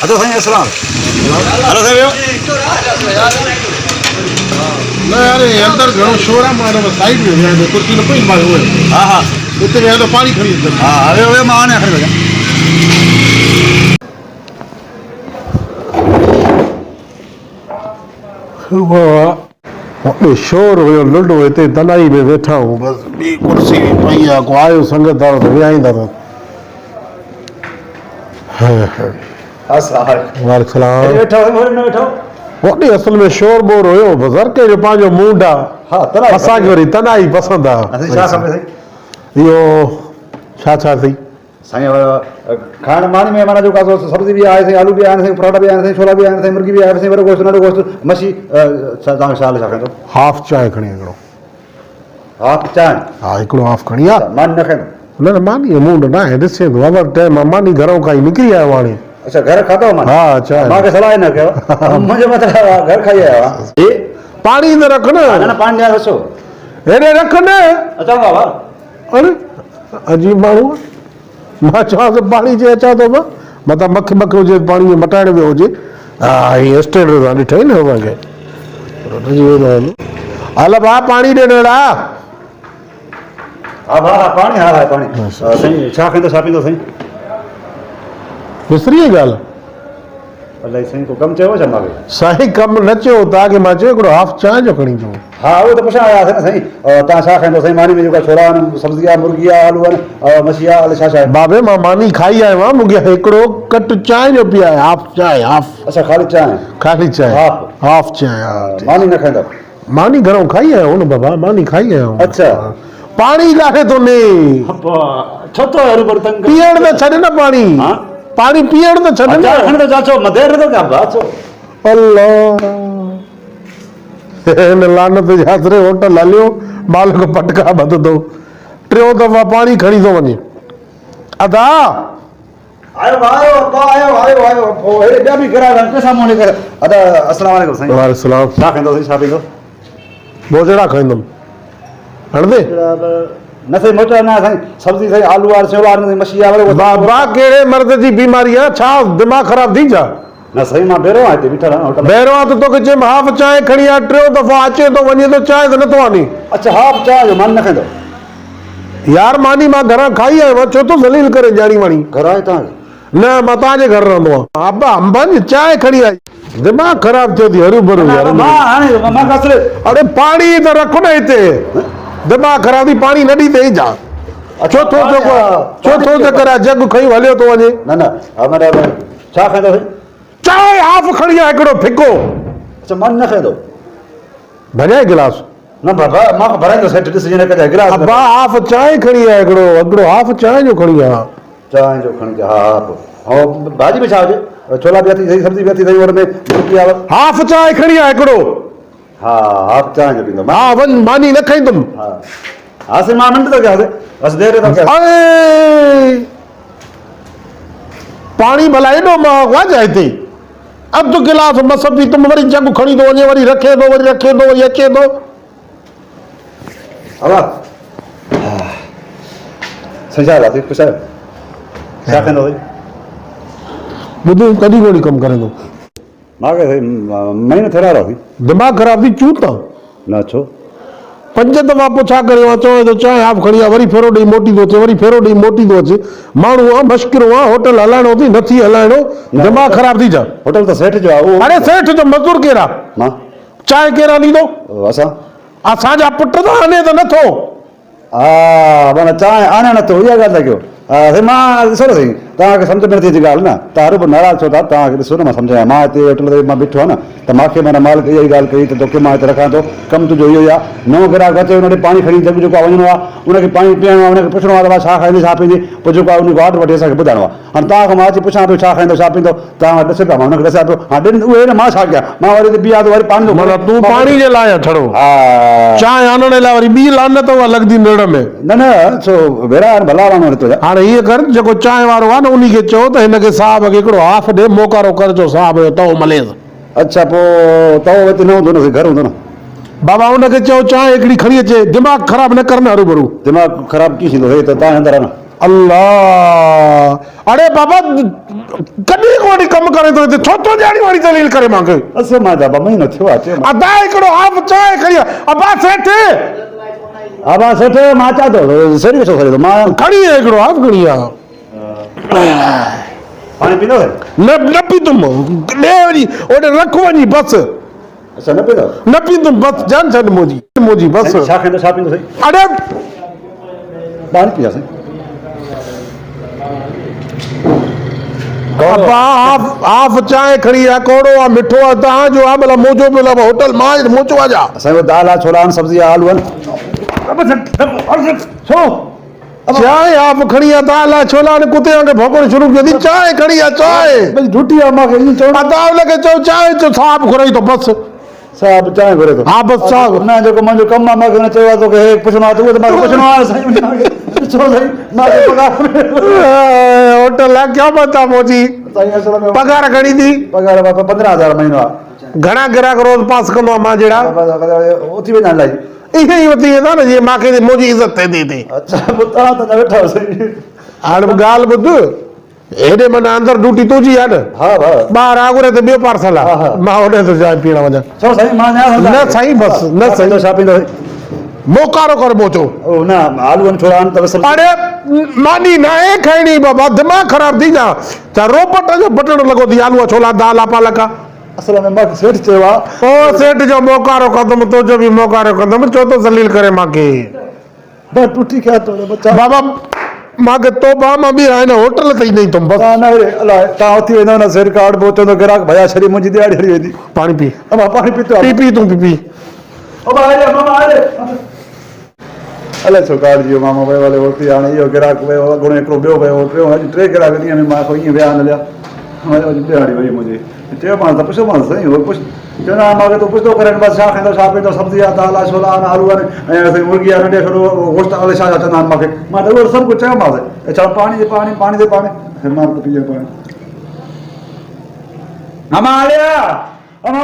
हलो साईं अस्सलाम हलो साईं न यार अंदर घणो शोर आहे मां साइड में विया कुर्सी न पई मां हा हा हिते विया तो पाणी खणी अचनि हा वे मां हाणे खणी वञा शोर हुयो लुडो हिते तनाई में वेठा हूं बस ॿी कुर्सी पई आहे को आयो संगत वारो त विहाईंदा वॾी असल में शोर बोर हुयो बस हर कंहिंजो पंहिंजो मूड आहे असांखे वरी तनाई पसंदि आहे इहो छा अथई साईं खाइण मानी में माना जेको आहे सब्जी बि आहे साईं आलू बि आहिनि साईं पराठा बि आहिनि साईं छोला बि आहिनि साईं मुर्गी बि आहे साईं वॾो गोश्त नंढो गोश्त मच्छी तव्हांखे छा खाईंदो हाफ चांहि खणी हिकिड़ो हाफ चांहि हा हिकिड़ो हाफ खणी आहे मानी न खाईंदो न न मानी जो मूड न आहे ॾिसे थो अगरि टाइम मानी घरों खाई निकिरी आयो हाणे अच्छा घर खाधो मां हा चांहि मूंखे सलाह न कयो मुंहिंजो मतिलबु घर खाई आयो आहे पाणी न रख न पाणी ॾियां रसो हेॾे रख न अचो बाबा अरे अजीब माण्हू मां चवां थो पाणी जे अचां थो मां मथां मख मख हुजे पाणी में मटाइण वियो हुजे हा हीअ स्टैंड तव्हां ॾिठई न असांखे हल भाउ पाणी ॾियणा हा भाउ पाणी हा हा पाणी साईं छा खाईंदो छा पींदो साईं विसरी ॻाल्हि अलाए साईं को कमु चयो छा मूंखे साईं कमु न चयो तव्हांखे मां चयो हिकिड़ो हाफ चांहि जो खणी अचो हा उहो त पुछण आया न साईं तव्हां छा खाईंदो साईं मानी में जेका छोला आहिनि सब्जी आहे मुर्गी आहे आलू आहिनि मच्छी आहे अलाए छा छा आहे बाबे मां मानी खाई आयो आहियां मूंखे हिकिड़ो कट चांहि जो पी आहे हाफ चांहि हाफ अच्छा खाली चांहि खाली चांहि हाफ चांहि हा मानी न खाईंदा मानी घरों खाई आयो न बाबा मानी खाई आयो अच्छा पाणी काथे थो ने छो तो पीअण त छॾ न पाणी पाणी पीअण त छॾ न चाचो मदेर नथो कयां अचो अल्लाह हिन लानत यात्रे होटल हलियो मालिक पटका ॿधंदो टियों दफ़ा पाणी खणी थो वञे अदा आयो आयो आयो आयो आयो हेॾे ॿिया बि घरा के साम्हूं करे अदा अस्सलाम वालेकुम साईं वालेकुम सलाम छा खाईंदो साईं छा पींदो बोजड़ा खाईंदुमि हणंदे न साईं मोटा न साईं सब्जी साईं आलू आहे छोला आहे मच्छी आहे बाबा कहिड़े मर्द जी बीमारी आहे छा दिमाग़ ख़राब थी छा न साईं मां बेरो आहियां हिते बीठल आहियां पहिरियों आहे त तोखे चयमि हाफ चांहि खणी आहे टियों दफ़ो अचे थो वञे थो चांहि त नथो आने अच्छा हाफ चांहि जो मानी न खाईंदो यार मानी मां घरां खाई आयो आहियां छो थो ज़लील करे ॼाणी वाणी घर आहे तव्हांखे न मां तव्हांजे घर रहंदो आहियां अब्बा अंबानी चांहि खणी आई दिमाग़ ख़राब थियो थी हरू भरू यार अरे पाणी त रखो न हिते दिमाग़ ख़राब थी पाणी न ॾींदे जा चोथों चक्कर आहे जग खई हलियो थो वञे न न छा खाईंदो साईं चांहि हाफ खणी आहे हिकिड़ो फिको अच्छा मानी न खाईंदो भॼाए गिलास न बाबा मां भराईंदो सेठ ॾिस जीअं कजाए गिलास अब्बा हाफ चांहि खणी आहे हिकिड़ो हाफ चांहि जो खणी आहे चांहि जो खणी हा हा भाॼी में छा हुजे छोला बि अथई सब्जी बि अथई हुन में मुर्गी आहे हाफ चांहि खणी आहे हिकिड़ो हा हाफ चांहि जो पींदो हा वञ मानी न खाईंदुमि हा हा साईं मां मिंट थो कयां बसि देरि थो कयां पाणी भला एॾो महांगो आहे छा हिते अधु गिलास मस पीतुमि वरी जग खणी थो वञे वरी रखे थो वरी अचे थो हवा साईं छा साईं पुछायो छा कंदो साईं ॿुधो कॾहिं कोन्ह कमु करे थो मूंखे साईं महीनो थियण वारो साईं दिमाग़ ख़राब थी चूं था न छो 5 दफ़ा पुछा करे चवां थो चांहि हाफ खणी आहे वरी फेरो ॾेई मोटी थो अचे वरी फेरो ॾेई मोटी थो अचे माण्हू आहे मश्किरो आहे होटल हलाइणो थी नथी हलाइणो दिमाग़ ख़राब थी जा होटल त सेठ जो आहे अरे सेठ जो मज़दूर केरु आहे मां चांहि केरु ॾींदो असांजा पुट त आने त नथो हा माना चांहि आणे नथो इहा ॻाल्हि था कयो साईं मां ॾिसो न साईं तव्हांखे सम्झ में नथी अचे ॻाल्हि न तव्हां हरू नाराज़ छो था तव्हांखे ॾिसो न मां सम्झायां मां हिते होटल ते मां बीठो आहे न त मूंखे माना मालिक इहा ई ॻाल्हि कई त तोखे मां हिते रखां थो कमु तुंहिंजो इहो ई आहे नओं ग्राहक अचे हुन ॾे पाणी खणी जग जेको आहे वञिणो आहे उनखे पाणी पीअणो आहे उनखे पुछिणो आहे त छा खाईंदे छा पींदी पोइ जेको आहे उनखे ऑर्डर वठी असांखे ॿुधाइणो आहे हाणे तव्हांखां मां अची पुछां पियो छा खाईंदो छा पींदो तव्हां ॾिसे पिया मां हुनखे ॾिसां पियो हाणे उहे न मां छा कयां मां वरी बीहां त वरी पाणी तूं पाणी जे लाइ छड़ो हा चांहि आणण लाइ वरी ॿी लानत लॻंदी निड़ में न न छो भेड़ा भला माण्हू हिते हाणे हीअं कर जेको चांहि वारो आहे न उन खे चओ त हिनखे साहब खे हिकिड़ो हाफ ॾे मोकारो करजो साहब जो तओ मलेस अच्छा पोइ तओ हिते न हूंदो न घर हूंदो न बाबा उनखे चओ चांहि हिकिड़ी खणी अचे दिमाग़ ख़राब न कर न हरू भरू दिमाग़ ख़राब कीअं थींदो हे त तव्हां अंदरि आहे न अल्लाह अरे बाबा कॾहिं कोई कम करे तो हिते छो तो ॾियारी वारी दलील करे मांखे असो मां जा महीनो थियो आहे चयो अदा हिकिड़ो आप चांहि खणी अबा सेठ आबा सेठ मां अचां थो सेठ छो करे थो मां खणी आहे हिकिड़ो आप खणी आहे पाणी पींदो न पीतुमि ॾे वञी ओॾे रख वञी बसि अच्छा न पींदो न पीतुमि बसि जान छॾ मोजी बसि छा खाईंदो छा पींदो साईं अरे पाणी पीआ साईं अबा आप चांहि खणी आहे कोड़ो आहे मिठो आहे तव्हांजो आहे भला मोजो पियो लॻो होटल मां मोचो आहे जा असांजो दाल आहे छोला आहिनि सब्जी आहे आलू आहिनि छो चांहि आप खणी आहे दाल आहे छोला आहिनि कुते वांगुरु भोगण शुरू कयो अथई चांहि खणी आहे चांहि बस ड्यूटी आहे मूंखे ईअं चवणो अदाब खे चओ चांहि चओ साहब घुराई थो बसि साहब चांहि घुरे थो हा बसि साहब न जेको मुंहिंजो कमु आहे मूंखे हुन चयो आहे तोखे हे पुछणो आहे त उहो त मूंखे पुछणो आहे साईं छो साईं मूंखे पघार होटल आहे क्या बता मोजी साईं असल में पघार घणी थी पघार 15,000 महीनो आहे घणा ग्राहक रोज़ पास कंदो आहे मां जहिड़ा उथी वञा इलाही ईअं ई वधी वेंदा न जीअं मूंखे मुंहिंजी इज़त थिए थी अच्छा तव्हां त न वेठा हो साईं हाणे ॻाल्हि ॿुध हेॾे माना अंदरि ड्यूटी तुंहिंजी आहे न हा भाउ ॿाहिरि आगुरे ते ॿियो पार्सल हा, आहे हा। मां होॾे ते चांहि पीअण वञा छो साईं मां न साईं बसि न साईं छा पींदो मोकारो कर मोचो ओ न आलू आहिनि छोला आहिनि त बसि अरे मानी न आहे खाइणी बाबा दिमाग़ ख़राब थी जा छा रोबोट जो बटण लॻो थी आलू छोला दाल आहे पालक आहे असल में मूंखे सेठ चयो आहे ओ सेठ जो मोकारो कंदुमि तुंहिंजो बि मोकारो कंदुमि छो थो ज़लील करे मूंखे बस टूटी क्या तोड़े बच्चा बाबा मूंखे तोबा मां बि हाणे होटल ते ई नहीं तुम बसि तव्हां न अलाए तव्हां उथी वेंदो न सेठ कार्ड पोइ चवंदो ग्राहक भया छॾी मुंहिंजी दिहाड़ी हली वेंदी पाणी पी अमा पाणी पीतो पी पी तूं पी अलाए छो कार्ड जी मामा वियो हले उथी हाणे इहो ग्राहक वियो अॻुणो हिकिड़ो ॿियो वियो टियों अॼु 3 ग्राहक ॾींहं में मां ईअं विया न लिया अॼु दिहाड़ी वई मुंहिंजी चयोमांसि त पुछोमांसि साईं उहो पुछ चवंदा मूंखे तूं पुछंदो करे बसि छा खाईंदो छा पींदो सब्जी आहे दाल आहे छोला आहिनि आलू आहिनि ऐं असांजी मुर्गी आहे नंढे खड़ो गोश्त अलाए छा चवंदा आहिनि मूंखे मां त उहो सभु कुझु चयोमांसि छा पाणी ते पाणी पाणी ते पाणी मां त पीए पाणी अमा हलिया अमा